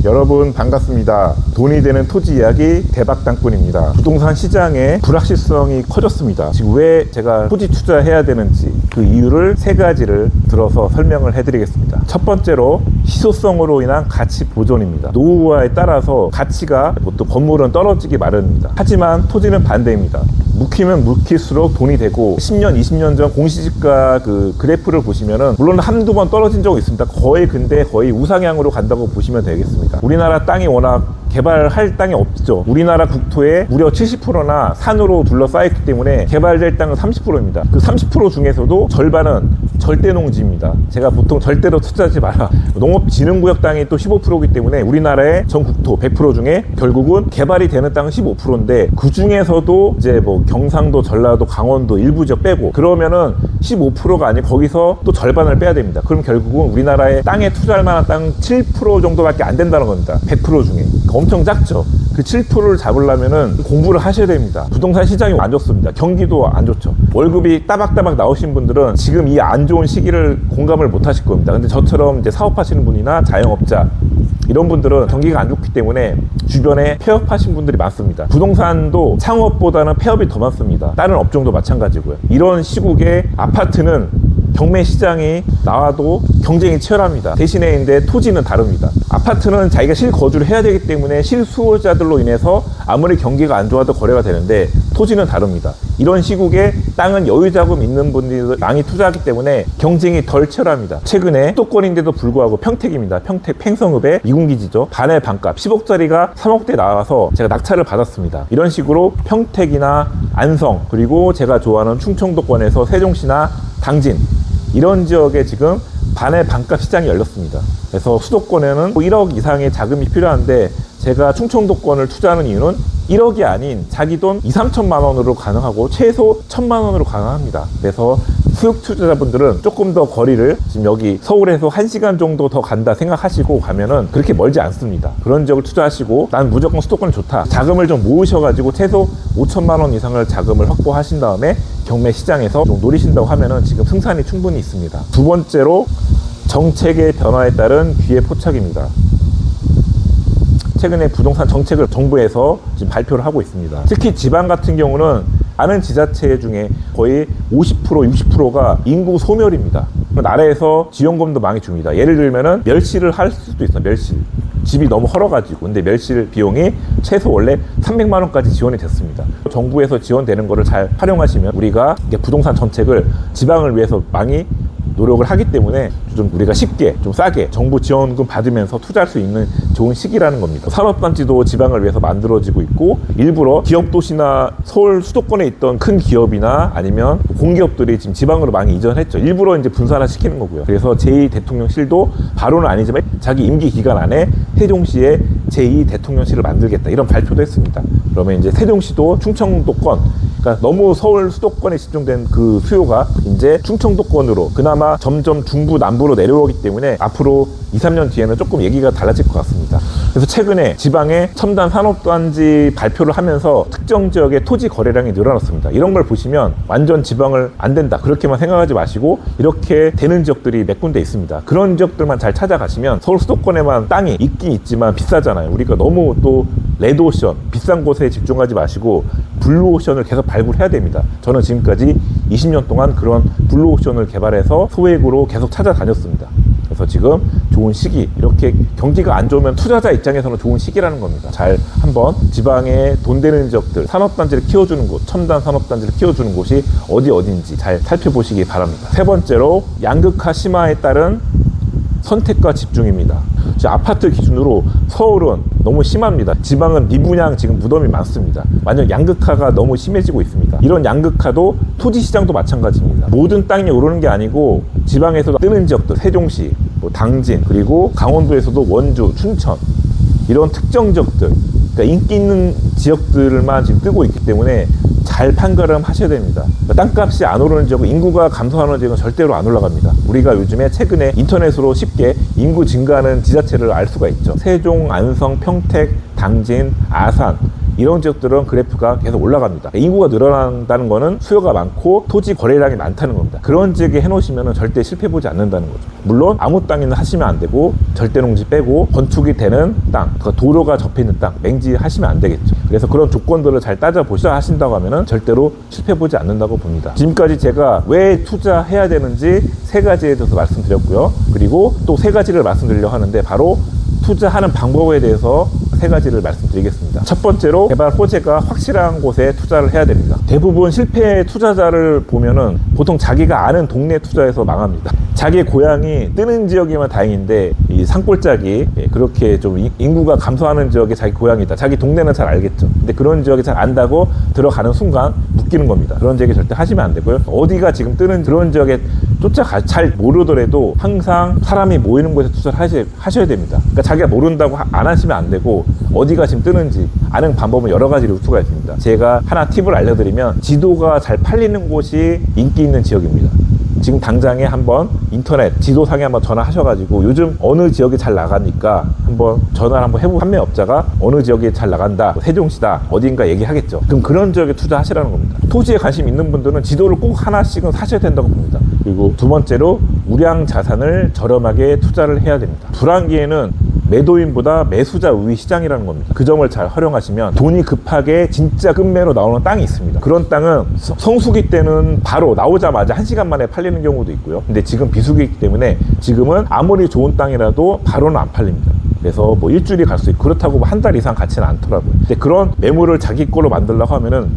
여러분 반갑습니다. 돈이 되는 토지 이야기 대박당꾼입니다. 부동산 시장의 불확실성이 커졌습니다. 지금 왜 제가 토지 투자해야 되는지 그 이유를 세 가지를 들어서 설명을 해드리겠습니다. 첫 번째로 희소성으로 인한 가치 보존입니다. 노후화에 따라서 가치가 보통 건물은 떨어지기 마련입니다. 하지만 토지는 반대입니다. 묵히면 묵힐수록 돈이 되고 10년, 20년 전 공시지가 그 그래프를 보시면은 물론 한두 번 떨어진 적이 있습니다. 근데 거의 우상향으로 간다고 보시면 되겠습니다. 우리나라 땅이 워낙 개발할 땅이 없죠. 우리나라 국토의 무려 70%나 산으로 둘러싸였기 때문에 개발될 땅은 30%입니다. 그 30% 중에서도 절반은 절대농지입니다. 제가 보통 절대로 투자하지 마라. 농업진흥구역 땅이 또 15%이기 때문에 우리나라의 전 국토 100% 중에 결국은 개발이 되는 땅은 15%인데 그 중에서도 이제 뭐 경상도, 전라도, 강원도 일부 지역 빼고 그러면은 15%가 아니고 거기서 또 절반을 빼야 됩니다. 그럼 결국은 우리나라의 땅에 투자할 만한 땅 7% 정도밖에 안 된다는 겁니다. 100% 중에. 엄청 작죠. 그 7%를 잡으려면은 공부를 하셔야 됩니다. 부동산 시장이 안 좋습니다. 경기도 안 좋죠. 월급이 따박따박 나오신 분들은 지금 이 안 좋은 시기를 공감을 못 하실 겁니다. 근데 저처럼 이제 사업하시는 분이나 자영업자 이런 분들은 경기가 안 좋기 때문에 주변에 폐업하신 분들이 많습니다. 부동산도 창업보다는 폐업이 더 많습니다. 다른 업종도 마찬가지고요. 이런 시국에 아파트는 경매 시장이 나와도 경쟁이 치열합니다. 대신에 근데 토지는 다릅니다. 아파트는 자기가 실거주를 해야 되기 때문에 실수요자들로 인해서 아무리 경기가 안 좋아도 거래가 되는데 토지는 다릅니다. 이런 시국에 땅은 여유자금 있는 분들이 많이 투자하기 때문에 경쟁이 덜 치열합니다. 최근에 수도권인데도 불구하고 평택입니다. 평택 팽성읍의 미군기지죠. 반의 반값 10억짜리가 3억대 나와서 제가 낙찰을 받았습니다. 이런 식으로 평택이나 안성 그리고 제가 좋아하는 충청도권에서 세종시나 당진 이런 지역에 지금 반의 반값 시장이 열렸습니다. 그래서 수도권에는 1억 이상의 자금이 필요한데 제가 충청도권을 투자하는 이유는 1억이 아닌 자기 돈 2, 3천만 원으로 가능하고 최소 1,000만 원으로 가능합니다. 그래서 수익 투자자분들은 조금 더 거리를 지금 여기 서울에서 1시간 정도 더 간다 생각하시고 가면은 그렇게 멀지 않습니다. 그런 지역을 투자하시고 난 무조건 수도권이 좋다. 자금을 좀 모으셔가지고 최소 5천만 원 이상을 자금을 확보하신 다음에 경매 시장에서 좀 노리신다고 하면은 지금 승산이 충분히 있습니다. 두 번째로 정책의 변화에 따른 귀의 포착입니다. 최근에 부동산 정책을 정부에서 지금 발표를 하고 있습니다. 특히 지방 같은 경우는 아는 지자체 중에 거의 50%, 60%가 인구 소멸입니다. 나라에서 지원금도 많이 줍니다. 예를 들면은 멸실을 할 수도 있어요. 멸실. 집이 너무 헐어가지고. 근데 멸실 비용이 최소 원래 300만 원까지 지원이 됐습니다. 정부에서 지원되는 거를 잘 활용하시면 우리가 부동산 정책을 지방을 위해서 많이 노력을 하기 때문에 좀 우리가 쉽게 좀 싸게 정부 지원금 받으면서 투자할 수 있는 좋은 시기라는 겁니다. 산업단지도 지방을 위해서 만들어지고 있고 일부러 기업도시나 서울 수도권에 있던 큰 기업이나 아니면 공기업들이 지금 지방으로 많이 이전했죠. 일부러 이제 분산화 시키는 거고요. 그래서 제2대통령실도 바로는 아니지만 자기 임기 기간 안에 세종시에 제2대통령실을 만들겠다 이런 발표도 했습니다. 그러면 이제 세종시도 충청도권 그러니까 너무 서울 수도권에 집중된 그 수요가 이제 충청도권으로 그나마 점점 중부 남부로 내려오기 때문에 앞으로 2, 3년 뒤에는 조금 얘기가 달라질 것 같습니다. 그래서 최근에 지방에 첨단 산업단지 발표를 하면서 특정 지역의 토지 거래량이 늘어났습니다. 이런 걸 보시면 완전 지방을 안 된다 그렇게만 생각하지 마시고 이렇게 되는 지역들이 몇 군데 있습니다. 그런 지역들만 잘 찾아가시면 서울 수도권에만 땅이 있긴 있지만 비싸잖아요. 우리가 너무 또 레드오션 비싼 곳에 집중하지 마시고 블루오션을 계속 발굴해야 됩니다. 저는 지금까지 20년 동안 그런 블루오션을 개발해서 소액으로 계속 찾아다녔습니다. 그래서 지금 좋은 시기 이렇게 경기가 안 좋으면 투자자 입장에서는 좋은 시기라는 겁니다. 잘 한번 지방에 돈 되는 지역들 산업단지를 키워주는 곳 첨단 산업단지를 키워주는 곳이 어디인지 잘 살펴보시기 바랍니다. 세 번째로 양극화 심화에 따른 선택과 집중입니다. 지금 아파트 기준으로 서울은 너무 심합니다. 지방은 미분양 지금 무덤이 많습니다. 완전 양극화가 너무 심해지고 있습니다. 이런 양극화도 토지 시장도 마찬가지입니다. 모든 땅이 오르는 게 아니고 지방에서도 뜨는 지역들 세종시, 당진 그리고 강원도에서도 원주, 춘천 이런 특정 지역들 그러니까 인기 있는 지역들만 지금 뜨고 있기 때문에 잘 판가름 하셔야 됩니다. 땅값이 안 오르는 지역은 인구가 감소하는 지역은 절대로 안 올라갑니다. 우리가 요즘에 최근에 인터넷으로 쉽게 인구 증가하는 지자체를 알 수가 있죠. 세종, 안성, 평택, 당진, 아산 이런 지역들은 그래프가 계속 올라갑니다. 인구가 늘어난다는 거는 수요가 많고 토지 거래량이 많다는 겁니다. 그런 지역에 해놓으시면 절대 실패보지 않는다는 거죠. 물론 아무 땅이나 하시면 안 되고 절대 농지 빼고 건축이 되는 땅, 도로가 접해 있는 땅 맹지 하시면 안 되겠죠. 그래서 그런 조건들을 잘 따져보시다 하신다고 하면은 절대로 실패보지 않는다고 봅니다. 지금까지 제가 왜 투자해야 되는지 3가지에 대해서 말씀드렸고요. 그리고 또 3가지를 말씀드리려고 하는데 바로 투자하는 방법에 대해서 3가지를 말씀드리겠습니다. 첫 번째로 개발 호재가 확실한 곳에 투자를 해야 됩니다. 대부분 실패 투자자를 보면은 보통 자기가 아는 동네 투자에서 망합니다. 자기 고향이 뜨는 지역이면 다행인데 이 산골짜기 그렇게 좀 인구가 감소하는 지역에 자기 고향이다. 자기 동네는 잘 알겠죠. 근데 그런 지역에 잘 안다고 들어가는 순간 묶이는 겁니다. 그런 지역에 절대 하시면 안 되고요. 어디가 지금 뜨는 그런 지역에 잘 모르더라도 항상 사람이 모이는 곳에 투자를 하셔야 됩니다. 그러니까 자기가 모른다고 안 하시면 안 되고 어디가 지금 뜨는지 아는 방법은 여러 가지 루트가 있습니다. 제가 하나 팁을 알려드리면 지도가 잘 팔리는 곳이 인기 있는 지역입니다. 지금 당장에 한번 인터넷 지도상에 한번 전화하셔가지고 요즘 어느 지역이 잘 나가니까 한번 전화를 한번 해보고 판매업자가 어느 지역이 잘 나간다, 세종시다, 어딘가 얘기하겠죠. 그럼 그런 지역에 투자하시라는 겁니다. 토지에 관심 있는 분들은 지도를 꼭 하나씩은 사셔야 된다고 봅니다. 그리고 두 번째로 우량 자산을 저렴하게 투자를 해야 됩니다. 불황기에는 매도인보다 매수자 우위 시장이라는 겁니다. 그 점을 잘 활용하시면 돈이 급하게 진짜 끝매로 나오는 땅이 있습니다. 그런 땅은 성수기 때는 바로 나오자마자 1시간 만에 팔리는 경우도 있고요. 근데 지금 비수기이기 때문에 지금은 아무리 좋은 땅이라도 바로는 안 팔립니다. 그래서 뭐 일주일이 갈 수 있고 그렇다고 한 달 이상 가지는 않더라고요. 근데 그런 매물을 자기 거로 만들려고 하면은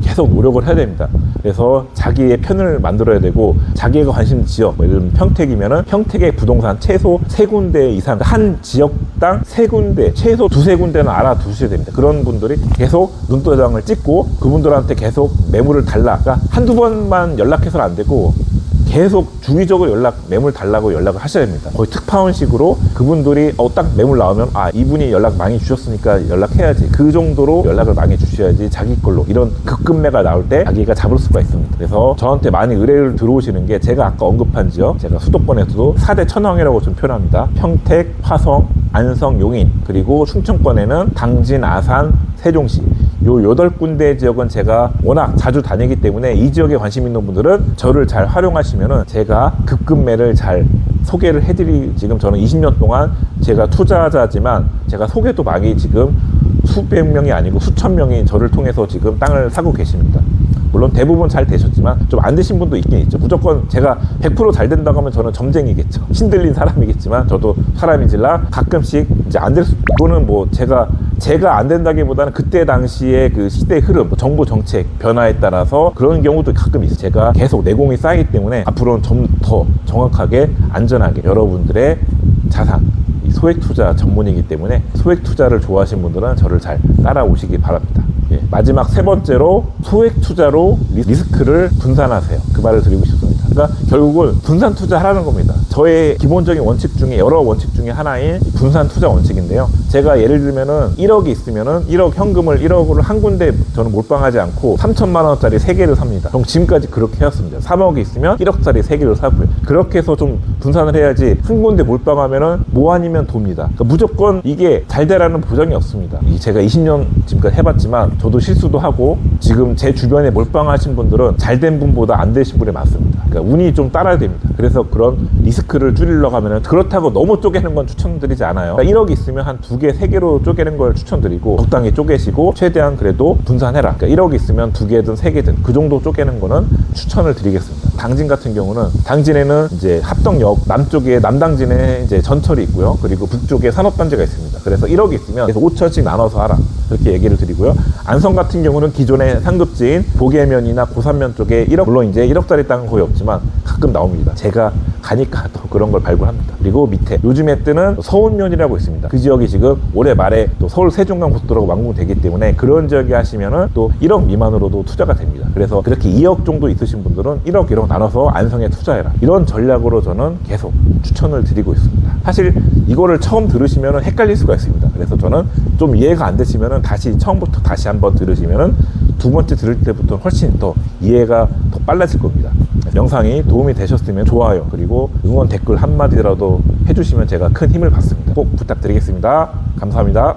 계속 노력을 해야 됩니다. 그래서 자기의 편을 만들어야 되고 자기가 관심 지역, 예를 들면 평택이면은 평택의 부동산 최소 3군데 이상 한 지역당 3군데, 최소 2-3군데는 알아두셔야 됩니다. 그런 분들이 계속 눈도장을 찍고 그분들한테 계속 매물을 달라. 그러니까 한두 번만 연락해서는 안 되고 계속 주기적으로 매물 달라고 연락을 하셔야 됩니다. 거의 특파원식으로 그분들이 딱 매물 나오면 이분이 연락 많이 주셨으니까 연락해야지. 그 정도로 연락을 많이 주셔야지 자기 걸로 이런 급급매가 나올 때 자기가 잡을 수가 있습니다. 그래서 저한테 많이 의뢰를 들어오시는 게 제가 아까 언급한 지역, 제가 수도권에서도 4대 천왕이라고 좀 표현합니다. 평택, 화성, 안성, 용인, 그리고 충청권에는 당진, 아산, 세종시 요 8군데 지역은 제가 워낙 자주 다니기 때문에 이 지역에 관심 있는 분들은 저를 잘 활용하시면은 제가 급급매를 잘 소개를 지금 저는 20년 동안 제가 투자자지만 제가 소개도 많이 지금 수백 명이 아니고 수천 명이 저를 통해서 지금 땅을 사고 계십니다. 물론 대부분 잘 되셨지만 좀 안 되신 분도 있긴 있죠. 무조건 제가 100% 잘 된다고 하면 저는 점쟁이겠죠. 신들린 사람이겠지만 저도 사람이질라 가끔씩 이제 안 될 수, 이거는 뭐 제가 안 된다기보다는 그때 당시에 그 시대의 흐름, 정부 정책 변화에 따라서 그런 경우도 가끔 있어요. 제가 계속 내공이 쌓이기 때문에 앞으로는 좀 더 정확하게 안전하게 여러분들의 자산, 소액 투자 전문이기 때문에 소액 투자를 좋아하시는 분들은 저를 잘 따라오시기 바랍니다. 마지막 3번째로 소액 투자로 리스크를 분산하세요. 그 말을 드리고 싶습니다. 그러니까 결국은 분산 투자하라는 겁니다. 저의 기본적인 원칙 중에 여러 원칙 중에 하나인 분산 투자 원칙인데요. 제가 예를 들면은 1억이 있으면은 1억 현금을 1억을 한 군데 저는 몰빵하지 않고 3천만 원짜리 3개를 삽니다. 그럼 지금까지 그렇게 해왔습니다. 3억이 있으면 1억짜리 3개를 사고요. 그렇게 해서 좀 분산을 해야지 한 군데 몰빵하면은 뭐 아니면 돕니다. 그러니까 무조건 이게 잘 되라는 보장이 없습니다. 제가 20년 지금까지 해봤지만 저도 실수도 하고 지금 제 주변에 몰빵하신 분들은 잘된 분보다 안 되신 분이 많습니다. 그러니까 운이 좀 따라야 됩니다. 그래서 그런 리스크를 줄이려고 하면은 그렇다고 너무 쪼개는 건 추천드리지 않아요. 그러니까 1억이 있으면 한 2개, 3개로 쪼개는 걸 추천드리고 적당히 쪼개시고 최대한 그래도 분산해라. 그러니까 1억이 있으면 2개든 3개든 그 정도 쪼개는 거는 추천을 드리겠습니다. 당진 같은 경우는 당진에는 이제 합덕역 남쪽에 남당진에 이제 전철이 있고요. 그리고 북쪽에 산업단지가 있습니다. 그래서 1억이 있으면 그래서 5천씩 나눠서 하라. 그렇게 얘기를 드리고요. 안성 같은 경우는 기존의 상급지인 보계면이나 고산면 쪽에 1억, 물론 이제 1억짜리 땅은 거의 없지만 가끔 나옵니다. 제가 가니까 또 그런 걸 발굴합니다. 그리고 밑에 요즘에 뜨는 서운면이라고 있습니다. 그 지역이 지금 올해 말에 또 서울 세종간 고속도로가 완공되기 때문에 그런 지역에 하시면은 또 1억 미만으로도 투자가 됩니다. 그래서 그렇게 2억 정도 있으신 분들은 1억, 1억 나눠서 안성에 투자해라. 이런 전략으로 저는 계속 추천을 드리고 있습니다. 사실 이거를 처음 들으시면은 헷갈릴 수가 있습니다. 그래서 저는 좀 이해가 안 되시면은 다시 처음부터 다시 한번 들으시면은 두 번째 들을 때부터 훨씬 더 이해가 더 빨라질 겁니다. 영상이 도움이 되셨으면 좋아요, 그리고 응원 댓글 한마디라도 해주시면 제가 큰 힘을 받습니다. 꼭 부탁드리겠습니다. 감사합니다.